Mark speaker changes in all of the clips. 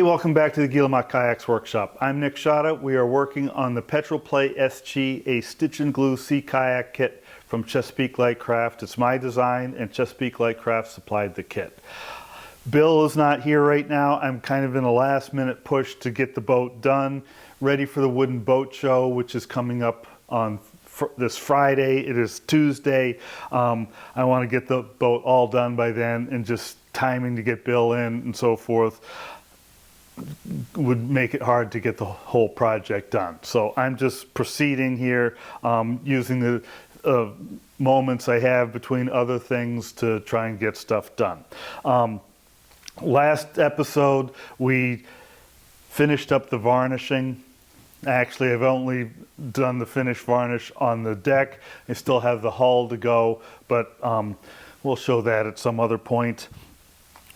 Speaker 1: Hey, welcome back to the Gflex Kayaks Workshop. I'm Nick Schade. We are working on the Petrel Play SG, a stitch and glue sea kayak kit from Chesapeake Light Craft. It's my design and Chesapeake Light Craft supplied the kit. Bill is not here right now. I'm kind of in a last minute push to get the boat done, ready for the wooden boat show, which is coming up on this Friday. It is Tuesday. I want to get the boat all done by then, and just timing to get Bill in and so forth would make it hard to get the whole project done. So I'm just proceeding here, using the moments I have between other things to try and get stuff done. Last episode we finished up the varnishing. Actually, I've only done the finish varnish on the deck. I still have the hull to go, but we'll show that at some other point.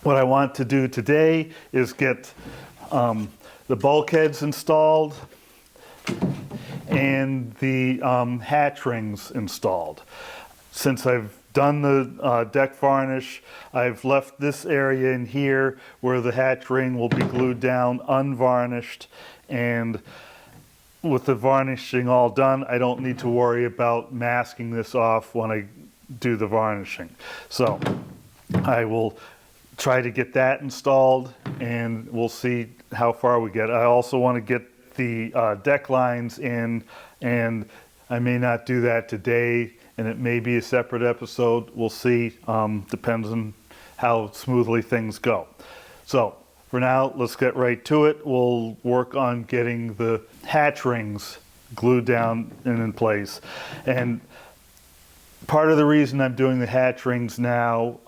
Speaker 1: What I want to do today is get the bulkheads installed and the hatch rings installed. Since I've done the deck varnish, I've left this area in here where the hatch ring will be glued down unvarnished, and with the varnishing all done, I don't need to worry about masking this off when I do the varnishing. So I will try to get that installed, and we'll see how far we get. I also want to get the deck lines in, and I may not do that today, and it may be a separate episode. We'll see. Depends on how smoothly things go. So for now, let's get right to it. We'll work on getting the hatch rings glued down and in place. And part of the reason I'm doing the hatch rings now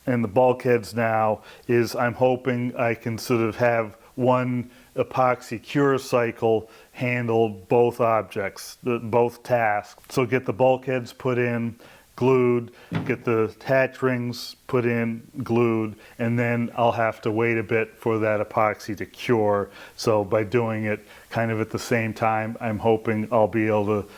Speaker 1: and the bulkheads now is I'm hoping I can sort of have one epoxy cure cycle handle both objects, both tasks. So get the bulkheads put in, glued, get the hatch rings put in, glued, and then I'll have to wait a bit for that epoxy to cure. So by doing it kind of at the same time, I'm hoping I'll be able to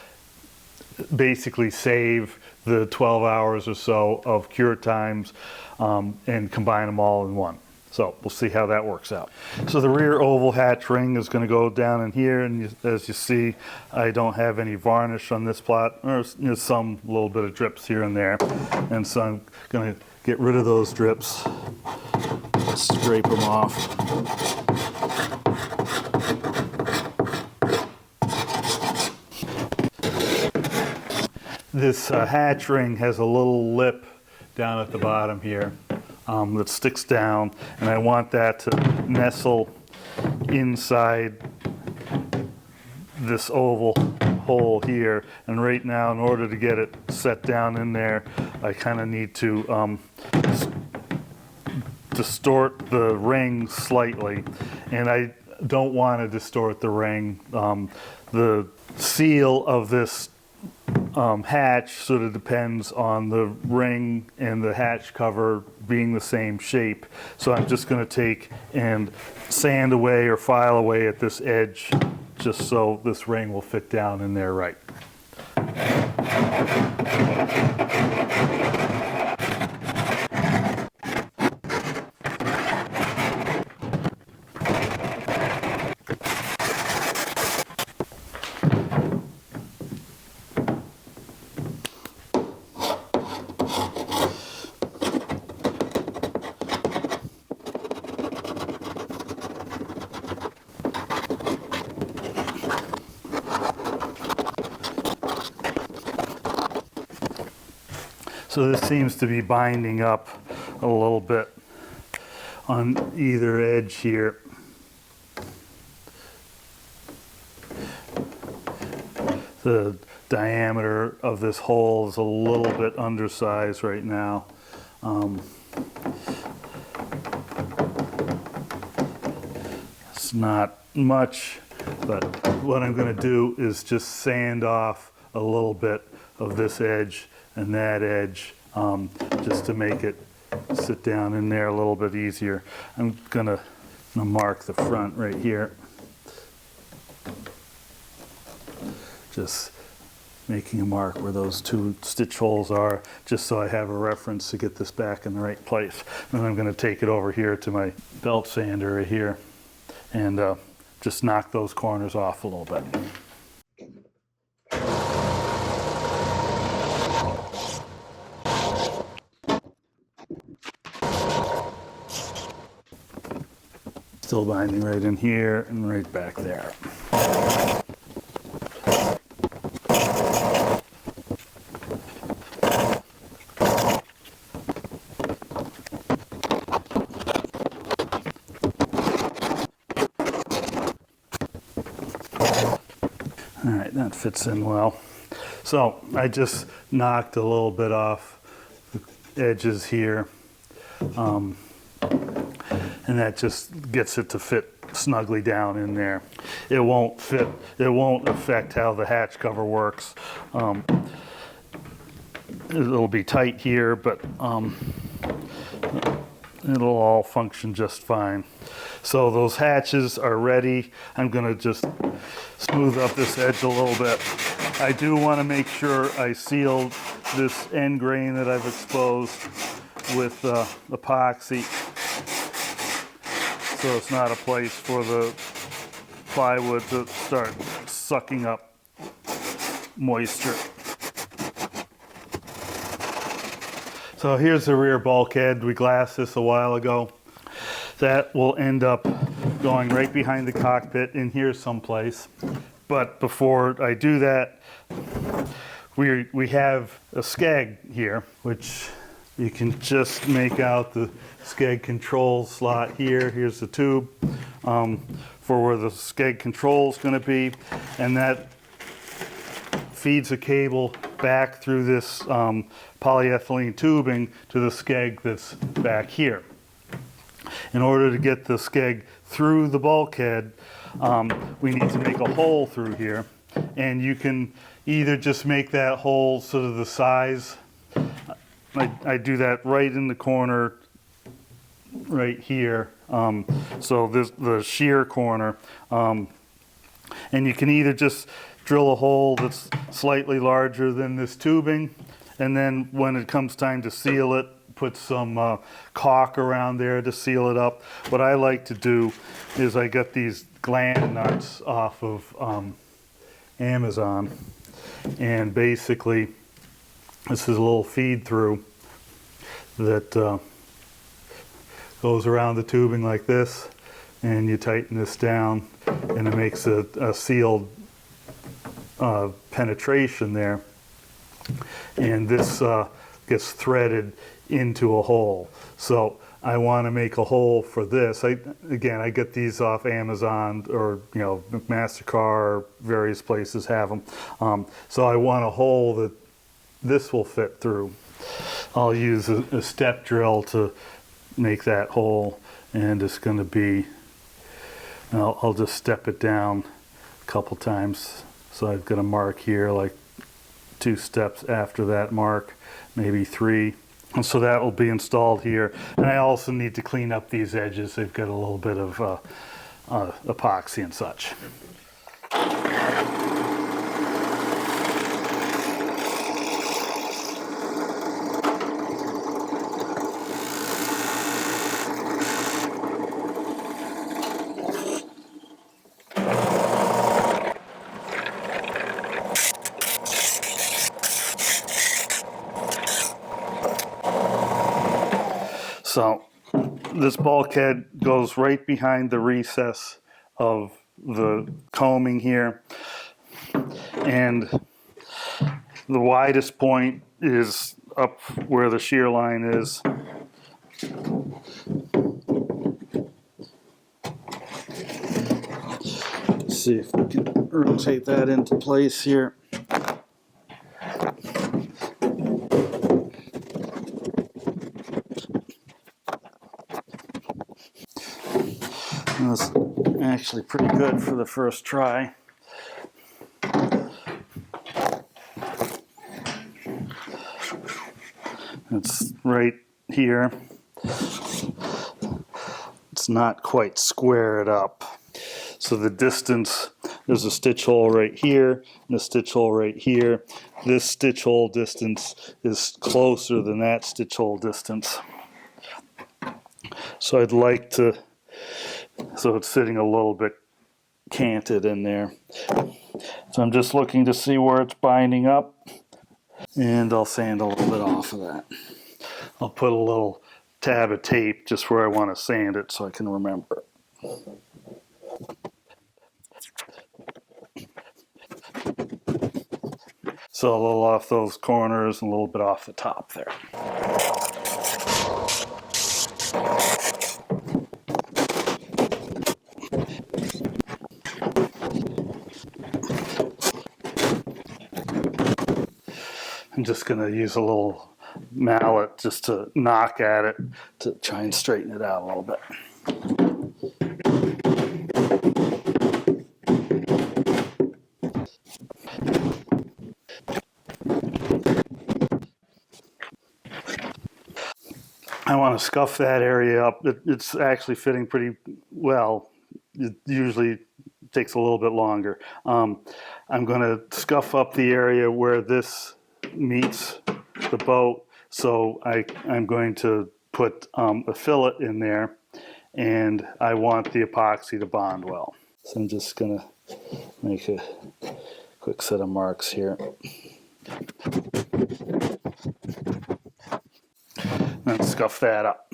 Speaker 1: basically save the 12 hours or so of cure times and combine them all in one. So we'll see how that works out. So the rear oval hatch ring is going to go down in here, and as you see, I don't have any varnish on this plot. There's some little bit of drips here and there, and so I'm going to get rid of those drips, scrape them off. This hatch ring has a little lip down at the bottom here that sticks down, and I want that to nestle inside this oval hole here. And right now, in order to get it set down in there, I kind of need to distort the ring slightly, and I don't want to distort the ring. The seal of this hatch sort of depends on the ring and the hatch cover being the same shape. So I'm just going to take and sand away or file away at this edge just so this ring will fit down in there right. So this seems to be binding up a little bit on either edge here. The diameter of this hole is a little bit undersized right now. It's not much, but what I'm going to do is just sand off a little bit of this edge and that edge, just to make it sit down in there a little bit easier. I'm gonna mark the front right here. Just making a mark where those two stitch holes are, just so I have a reference to get this back in the right place. And then I'm going to take it over here to my belt sander right here. and just knock those corners off a little bit. Still binding right in here and right back there. All right, that fits in well. So I just knocked a little bit off the edges here, and that just gets it to fit snugly down in there. It won't affect how the hatch cover works. It'll be tight here, but it'll all function just fine. So those hatches are ready. I'm gonna just smooth up this edge a little bit. I do want to make sure I seal this end grain that I've exposed with epoxy, so it's not a place for the plywood to start sucking up moisture. So here's the rear bulkhead. We glassed this a while ago. That will end up going right behind the cockpit in here someplace. But before I do that, we have a skeg here, which you can just make out the skeg control slot here. Here's the tube for where the skeg control is going to be, and that feeds a cable back through this polyethylene tubing to the skeg that's back here. In order to get the skeg through the bulkhead, we need to make a hole through here, and you can either just make that hole sort of the size. I do that right in the corner right here, so this the shear corner, and you can either just drill a hole that's slightly larger than this tubing, and then when it comes time to seal it, put some caulk around there to seal it up. What I like to do is I got these gland nuts off of Amazon, and basically this is a little feed through that goes around the tubing like this, and you tighten this down and it makes a sealed penetration there, and this gets threaded into a hole. So I want to make a hole for this. I get these off Amazon, or MasterCar, various places have them. So I want a hole that this will fit through. I'll use a step drill to make that hole, and it's going to be, I'll just step it down a couple times. So I've got a mark here, like 2 steps after that mark, maybe 3. And so that will be installed here. And I also need to clean up these edges. They've got a little bit of epoxy and such. So this bulkhead goes right behind the recess of the combing here, and the widest point is up where the shear line is. Let's see if we can rotate that into place here. That's actually pretty good for the first try. It's right here. It's not quite squared up. So the distance, there's a stitch hole right here and a stitch hole right here. This stitch hole distance is closer than that stitch hole distance. So I'd like to So it's sitting a little bit canted in there. So I'm just looking to see where it's binding up, and I'll sand a little bit off of that. I'll put a little tab of tape just where I want to sand it so I can remember it. So a little off those corners and a little bit off the top there. I'm just going to use a little mallet just to knock at it to try and straighten it out a little bit. I want to scuff that area up. It's actually fitting pretty well. It usually takes a little bit longer. I'm going to scuff up the area where this meets the boat. So I'm going to put a fillet in there, and I want the epoxy to bond well. So I'm just going to make a quick set of marks here. And scuff that up.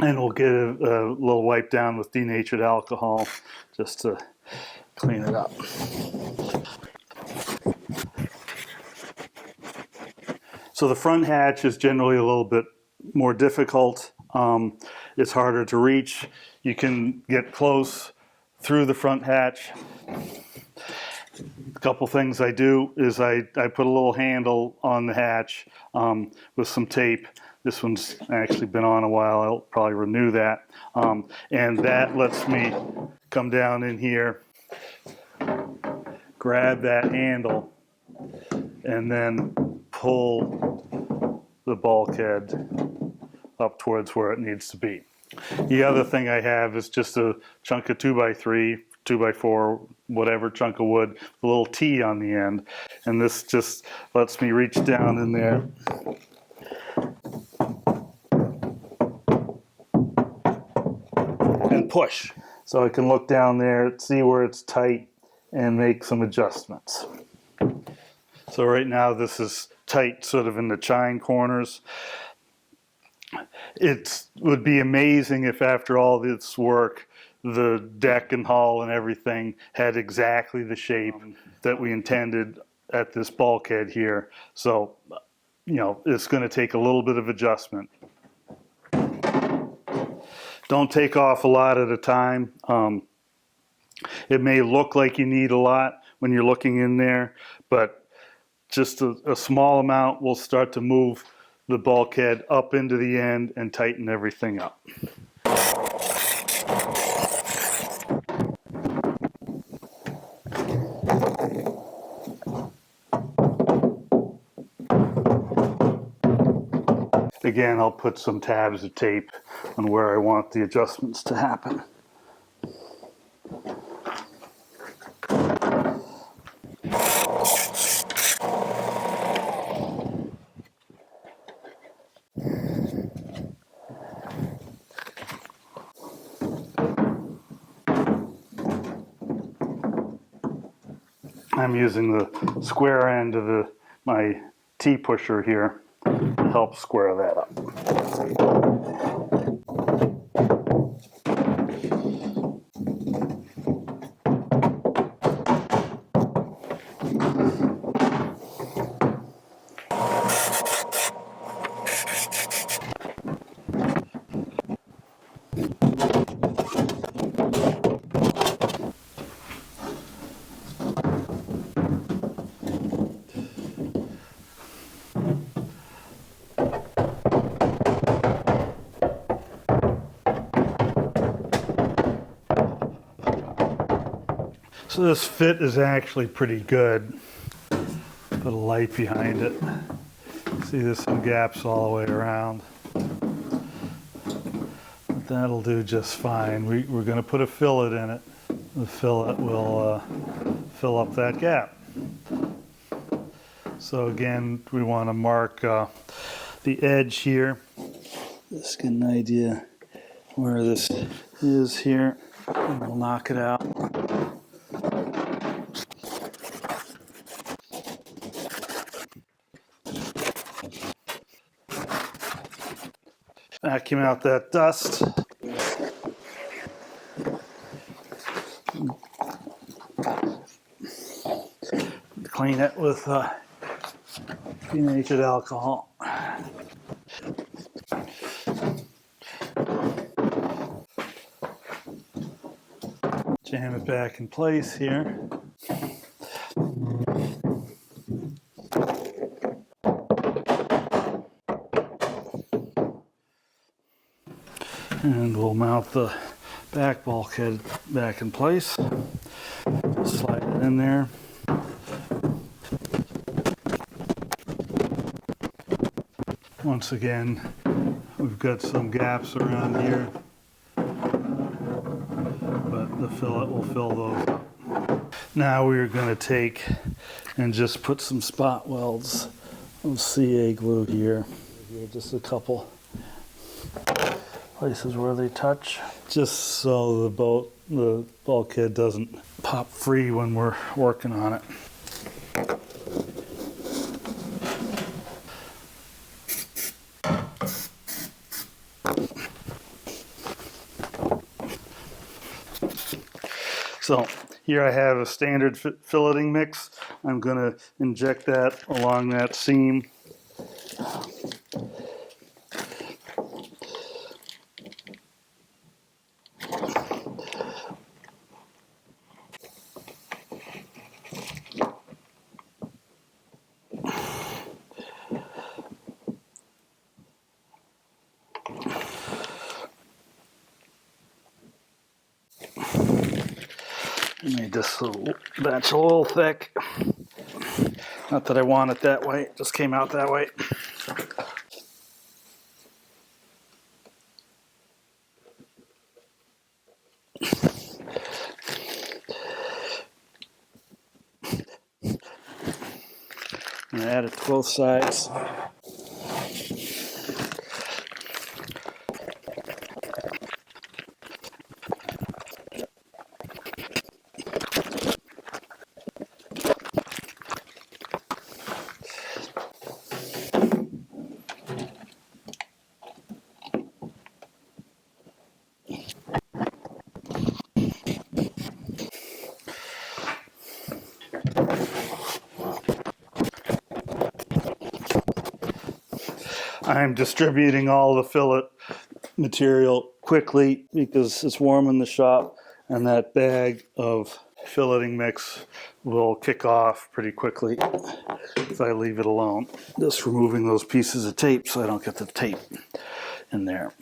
Speaker 1: And we'll get a little wipe down with denatured alcohol just to clean it up. So the front hatch is generally a little bit more difficult. It's harder to reach. You can get close through the front hatch. A couple things I do is I put a little handle on the hatch with some tape. This one's actually been on a while. I'll probably renew that. And that lets me come down in here, grab that handle, and then pull the bulkhead up towards where it needs to be. The other thing I have is just a chunk of 2x3, 2x4, whatever chunk of wood, with a little T on the end. And this just lets me reach down in there and push. So I can look down there, see where it's tight, and make some adjustments. So right now this is tight sort of in the chine corners. It would be amazing if after all this work the deck and hull and everything had exactly the shape that we intended at this bulkhead here. So, you know, it's going to take a little bit of adjustment. Don't take off a lot at a time. It may look like you need a lot when you're looking in there, but just a small amount will start to move the bulkhead up into the end and tighten everything up. Again, I'll put some tabs of tape on where I want the adjustments to happen. I'm using the square end of my T-pusher here to help square that up. So this fit is actually pretty good. Put a light behind it. See, there's some gaps all the way around. But that'll do just fine. We're going to put a fillet in it. The fillet will fill up that gap. So again, we want to mark the edge here. Just get an idea where this is here, and we'll knock it out. Vacuum out that dust. Clean it with denatured alcohol. Jam it back in place here. And we'll mount the back bulkhead back in place. Slide it in there. Once again, we've got some gaps around here, but the fillet will fill those up. Now we're going to take and just put some spot welds of CA glue here. Just a couple places where they touch, just so the bulkhead doesn't pop free when we're working on it. So here I have a standard filleting mix. I'm going to inject that along that seam. I made this batch a little thick. Not that I want it that way, it just came out that way. I'm gonna add it to both sides. I'm distributing all the fillet material quickly because it's warm in the shop, and that bag of filleting mix will kick off pretty quickly if I leave it alone. Just removing those pieces of tape so I don't get the tape in there.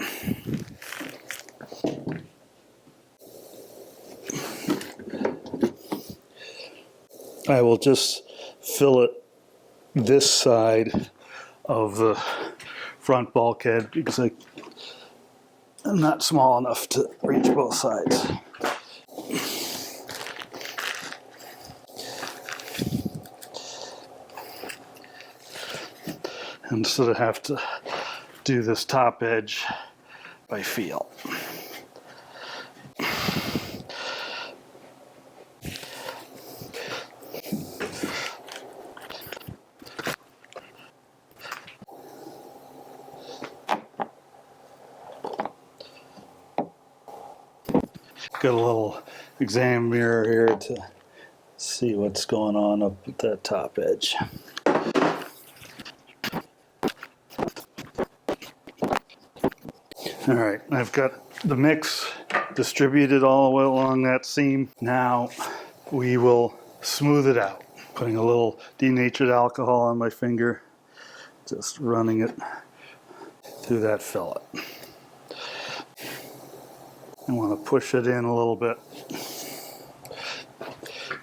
Speaker 1: I will just fillet this side of the front bulkhead because I'm not small enough to reach both sides. And so I have to do this top edge by feel. Got a little exam mirror here to see what's going on up at that top edge. All right, I've got the mix distributed all the way along that seam. Now we will smooth it out. Putting a little denatured alcohol on my finger, just running it through that fillet. I want to push it in a little bit.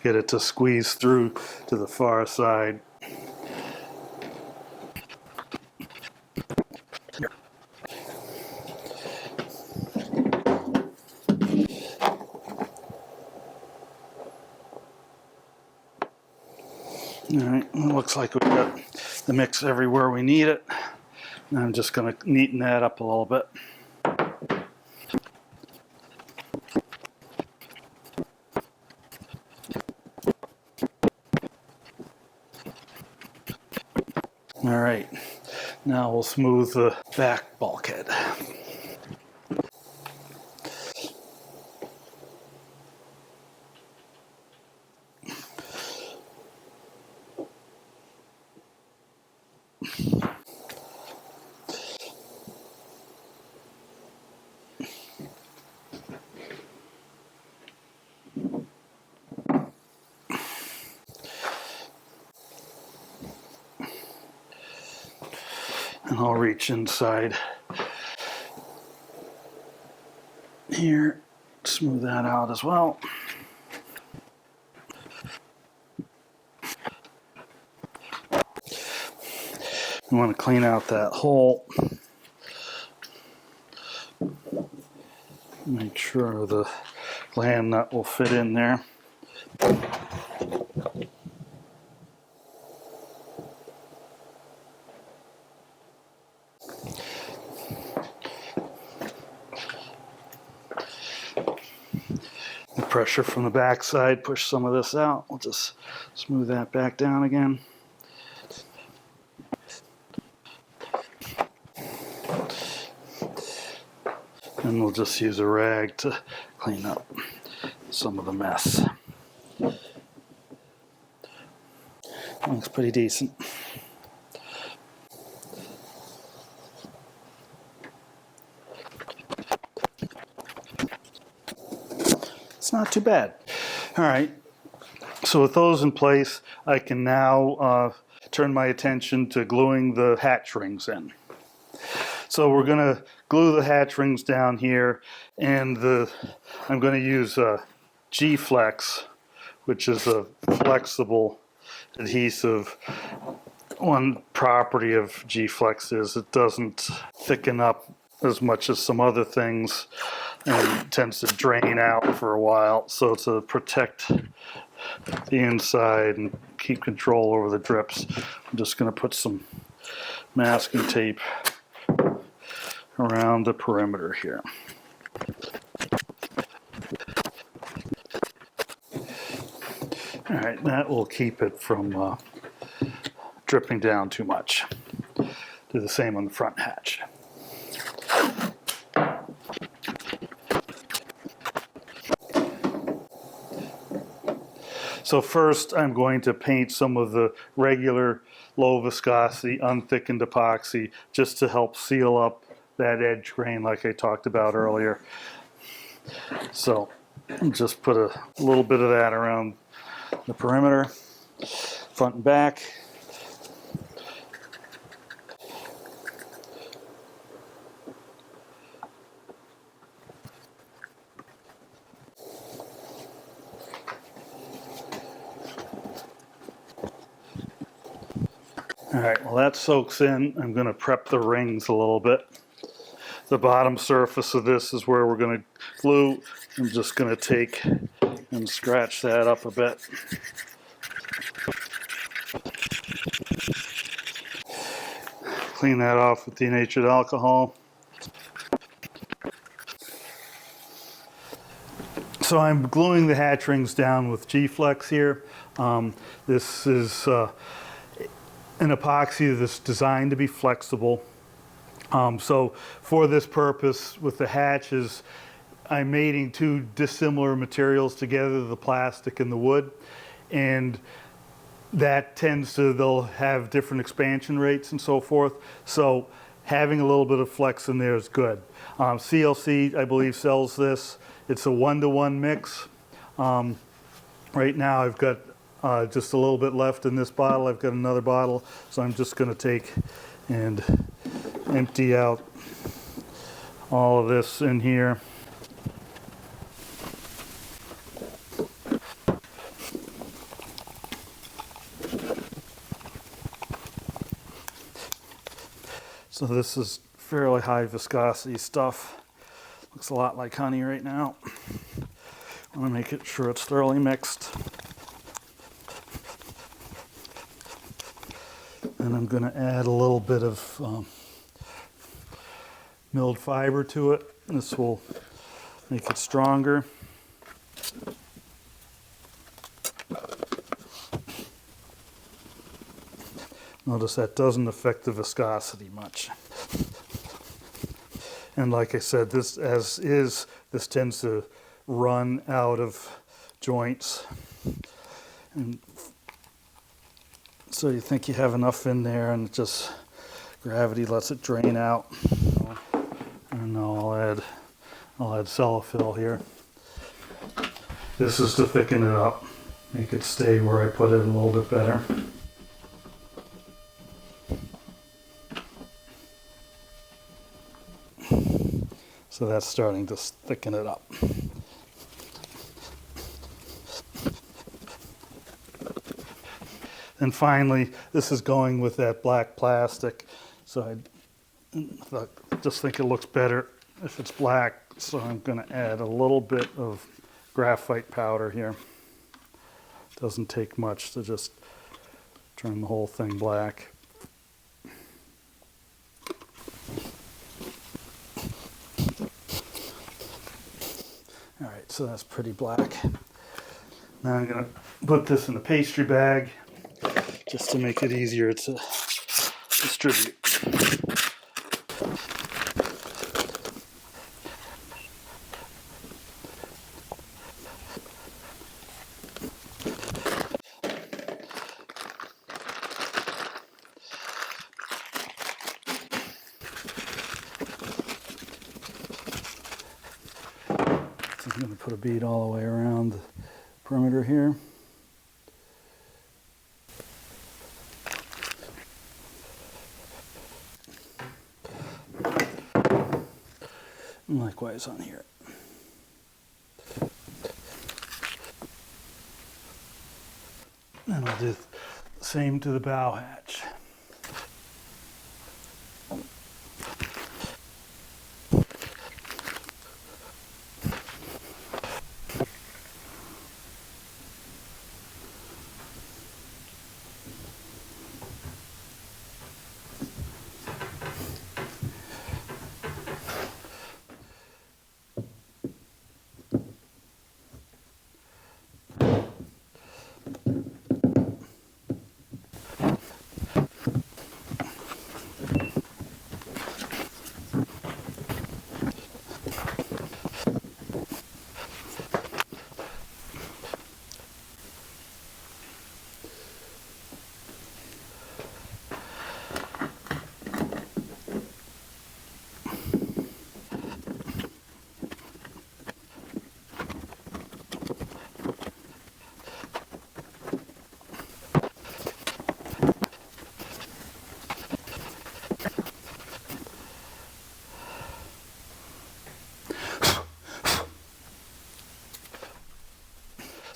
Speaker 1: Get it to squeeze through to the far side. All right, it looks like we've got the mix everywhere we need it. And I'm just going to neaten that up a little bit. All right, now we'll smooth the back bulkhead. And I'll reach inside here, smooth that out as well. You want to clean out that hole. Make sure the gland nut will fit in there. The pressure from the back side push some of this out. We'll just smooth that back down again. And we'll just use a rag to clean up some of the mess. Looks pretty decent. It's not too bad. All right, so with those in place, I can now turn my attention to gluing the hatch rings in. So we're going to glue the hatch rings down here, and I'm going to use Gflex, which is a flexible adhesive. One property of Gflex is it doesn't thicken up as much as some other things and tends to drain out for a while. So to protect the inside and keep control over the drips, I'm just going to put some masking tape around the perimeter here. All right, that will keep it from dripping down too much. Do the same on the front hatch. So first I'm going to paint some of the regular low viscosity unthickened epoxy just to help seal up that edge grain like I talked about earlier. So just put a little bit of that around the perimeter, front and back. All right, well that soaks in. I'm going to prep the rings a little bit. The bottom surface of this is where we're going to glue. I'm just going to take and scratch that up a bit. Clean that off with denatured alcohol. So I'm gluing the hatch rings down with Gflex here. This is an epoxy that's designed to be flexible. So for this purpose with the hatches, I'm mating two dissimilar materials together, the plastic and the wood, and that tends to, they'll have different expansion rates and so forth. So having a little bit of flex in there is good. CLC, I believe, sells this. It's a 1-to-1 mix. Right now I've got just a little bit left in this bottle. I've got another bottle, so I'm just going to take and empty out all of this in here. So this is fairly high viscosity stuff. Looks a lot like honey right now. I want to make sure it's thoroughly mixed. And I'm going to add a little bit of milled fiber to it. This will make it stronger. Notice that doesn't affect the viscosity much. And like I said, this tends to run out of joints. And so you think you have enough in there, and just gravity lets it drain out. And now I'll add cellophil here. This is to thicken it up, make it stay where I put it a little bit better. So that's starting to thicken it up. And finally, this is going with that black plastic. So I just think it looks better if it's black. So I'm going to add a little bit of graphite powder here. Doesn't take much to just turn the whole thing black. All right, so that's pretty black. Now I'm going to put this in a pastry bag just to make it easier to distribute. I'm going to put a bead all the way around the perimeter here. And likewise on here. And I'll do the same to the bow hatch.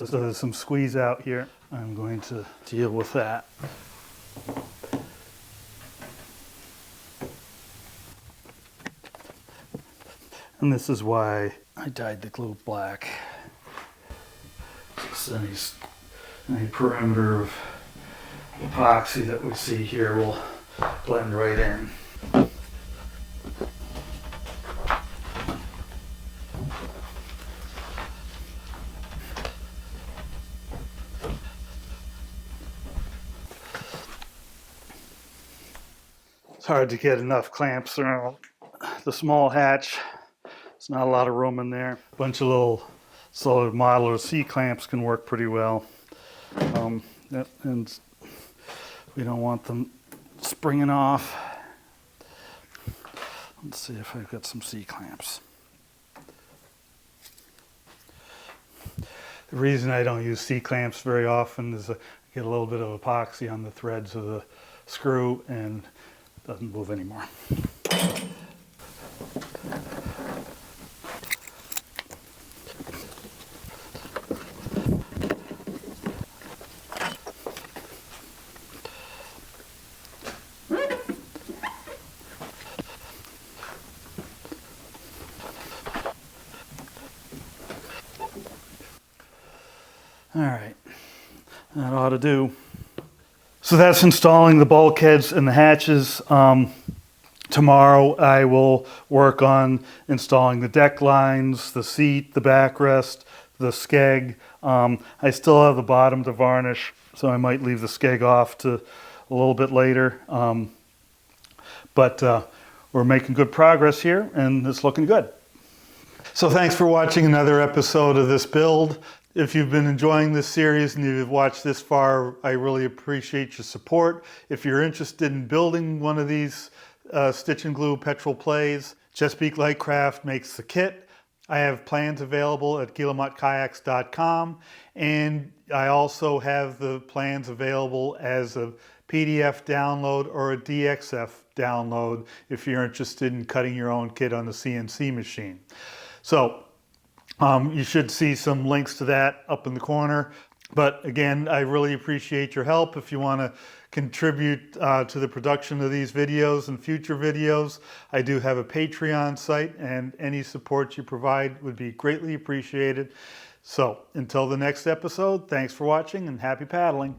Speaker 1: So there's some squeeze out here. I'm going to deal with that. And this is why I dyed the glue black. So any perimeter of epoxy that we see here will blend right in. It's hard to get enough clamps around the small hatch. There's not a lot of room in there. A bunch of little solid model or C-clamps can work pretty well. And we don't want them springing off. Let's see if I've got some C-clamps. The reason I don't use C-clamps very often is I get a little bit of epoxy on the threads of the screw and it doesn't move anymore. All right, that ought to do. So that's installing the bulkheads and the hatches. Tomorrow I will work on installing the deck lines, the seat, the backrest, the skeg. I still have the bottom to varnish, so I might leave the skeg off to a little bit later. But we're making good progress here and it's looking good. So thanks for watching another episode of this build. If you've been enjoying this series and you've watched this far, I really appreciate your support. If you're interested in building one of these stitch and glue Petrel plays, Chesapeake Light Craft makes the kit. I have plans available at kayaks.com, and I also have the plans available as a PDF download or a DXF download if you're interested in cutting your own kit on the CNC machine. So you should see some links to that up in the corner. But again, I really appreciate your help. If you want to contribute to the production of these videos and future videos, I do have a Patreon site, and any support you provide would be greatly appreciated. So until the next episode, thanks for watching and happy paddling.